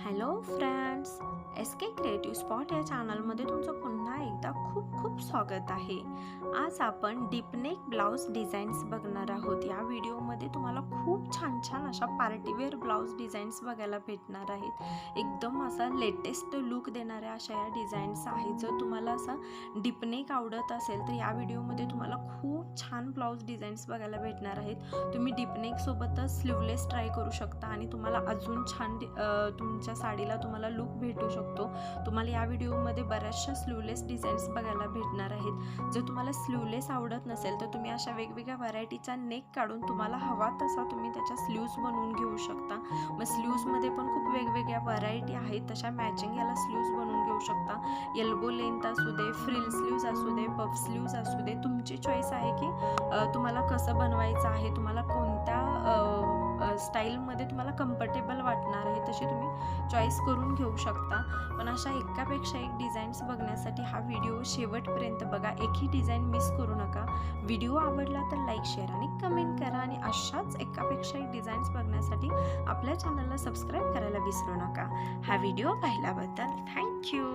Hello friends, S के creative spot या चॅनलमध्ये तुमचं पुन्हा एकदा खूप खूप स्वागत आहे। आज आपण डीपनेक ब्लाउज डिझाईन्स बघणार आहोत। या व्हिडिओमध्ये तुम्हाला खूप छान छान अशा पार्टीवेअर ब्लाउज डिझाईन्स बघायला भेटणार आहेत। एकदम असा लेटेस्ट लुक देणाऱ्या अशा या डिझाईन्स आहेत। जर तुम्हाला असा डीपनेक आवडत असेल तर या व्हिडिओमध्ये तुम्हाला खूप छान ब्लाउज डिझाईन्स बघायला भेटणार आहेत। तुम्ही डीपनेक सोबतच स्लीवलेस ट्राय करू शकता आणि तुम्हाला अजून छान तुमच्या साडीला तुम्हाला लुक भेटू शकतो। तुम्हाला या व्हिडिओमध्ये बऱ्याचशा स्लीवलेस डिझाईन्स बघायला भेटणार आहेत। जर तुम्हाला स्लीवलेस आवडत नसेल तर तुम्ही अशा वेगवेगळ्या व्हरायटीचा नेक काढून तुम्हाला हवा तसा तुम्ही त्याच्या स्लीव्स बनवून घेऊ शकता। मग स्लीव्समध्ये पण खूप वेगवेगळ्या व्हरायटी आहेत, तशा मॅचिंग याला स्लीव्स बनवून घेऊ शकता। एल्बो लेंथ असू दे, फ्रिल स्लीव्स असू दे, पफ स्लीव्स असू दे, तुमची चॉईस आहे की तुम्हाला कसं बनवायचं आहे, तुम्हाला कोणत्या स्टाईलमध्ये तुम्हाला कम्फर्टेबल वाटणार आहे तशी तुम्ही चॉईस करून घेऊ शकता। पण अशा एकापेक्षा एक डिझाईन्स बघण्यासाठी हा व्हिडिओ शेवटपर्यंत बघा, एकही डिझाईन मिस करू नका। व्हिडिओ आवडला तर लाईक, शेअर आणि कमेंट करा आणि अशाच एकापेक्षा एक डिझाईन्स बघण्यासाठी आपल्या चॅनलला सबस्क्राईब करायला विसरू नका। हा व्हिडिओ पाहिल्याबद्दल थँक्यू।